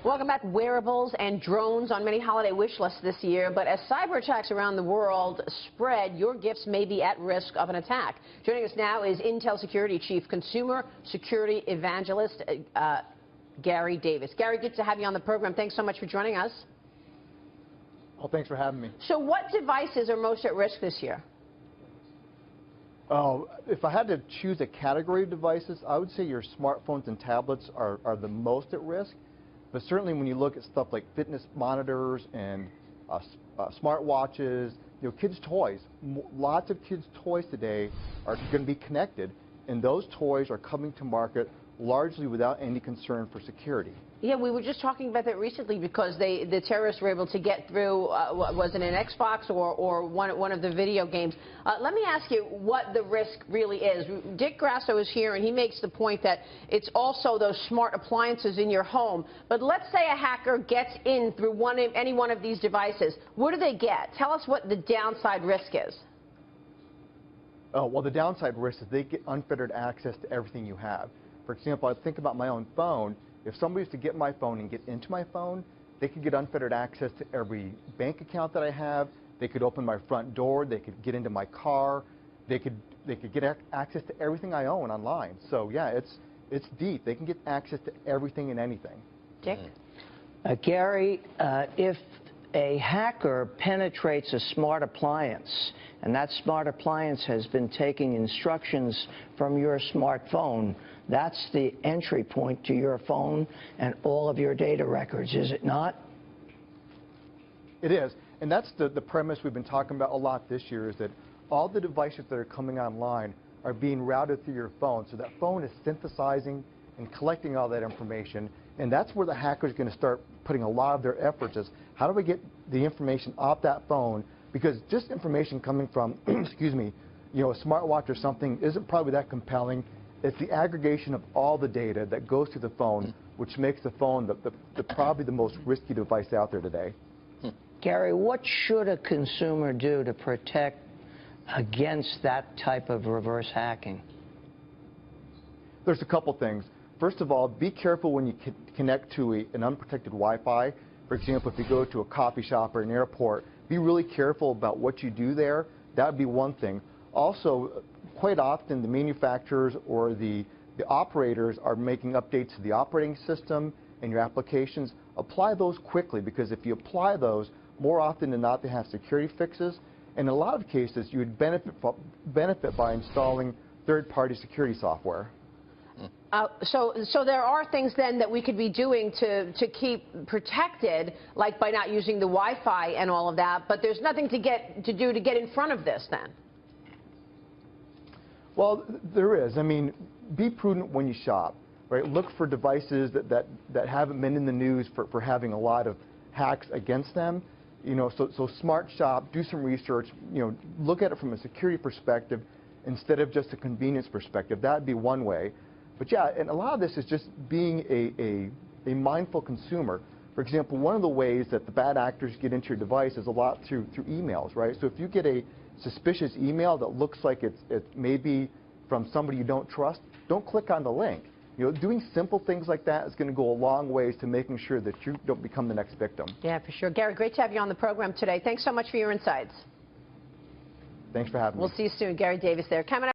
Welcome back. Wearables and drones on many holiday wish lists this year, but as cyber attacks around the world spread, your gifts may be at risk of an attack. Joining us now is Intel Security Chief Consumer Security Evangelist Gary Davis. Gary, good to have you on the program. Thanks so much for joining us. Oh, thanks for having me. So what devices are most at risk this year? If I had to choose a category of devices, I would say your smartphones and tablets are the most at risk. But certainly when you look at stuff like fitness monitors and smartwatches, kids' toys, lots of kids' toys today are going to be connected, and those toys are coming to market largely without any concern for security. Yeah, we were just talking about that recently because the terrorists were able to get through, was it an Xbox or one of the video games? Let me ask you what the risk really is. Dick Grasso is here, and he makes the point that it's also those smart appliances in your home. But let's say a hacker gets in through any one of these devices. What do they get? Tell us what the downside risk is. Oh, well, the downside risk is they get unfettered access to everything you have. For example, I think about my own phone. If somebody was to get my phone and get into my phone, they could get unfettered access to every bank account that I have. They could open my front door. They could get into my car. They could get access to everything I own online. So yeah, it's deep. They can get access to everything and anything. Dick? Gary, if a hacker penetrates a smart appliance, and that smart appliance has been taking instructions from your smartphone, that's the entry point to your phone and all of your data records, is it not? It is, and that's the premise we've been talking about a lot this year, is that all the devices that are coming online are being routed through your phone, so that phone is synthesizing and collecting all that information, and that's where the hacker is going to start putting a lot of their efforts, is how do we get the information off that phone, because just information coming from, excuse me, a smartwatch or something isn't probably that compelling. It's the aggregation of all the data that goes to the phone, which makes the phone probably the most risky device out there today. Gary, what should a consumer do to protect against that type of reverse hacking? There's a couple things. First of all, be careful when you connect to an unprotected Wi-Fi. For example, if you go to a coffee shop or an airport, be really careful about what you do there. That would be one thing. Also, quite often the manufacturers or the operators are making updates to the operating system and your applications. Apply those quickly, because if you apply those, more often than not they have security fixes. And in a lot of cases, you would benefit by installing third-party security software. So there are things then that we could be doing to keep protected, like by not using the Wi-Fi and all of that, but there's nothing to do to get in front of this then. Well, there is. I mean, be prudent when you shop, right? Look for devices that haven't been in the news for having a lot of hacks against them. So smart shop, do some research, look at it from a security perspective instead of just a convenience perspective. That would be one way. But yeah, and a lot of this is just being a mindful consumer. For example, one of the ways that the bad actors get into your device is a lot through emails, right? So if you get a suspicious email that looks like it's maybe from somebody you don't trust, don't click on the link. Doing simple things like that is going to go a long ways to making sure that you don't become the next victim. Yeah, for sure. Gary, great to have you on the program today. Thanks so much for your insights. Thanks for having me. We'll see you soon. Gary Davis there. Coming up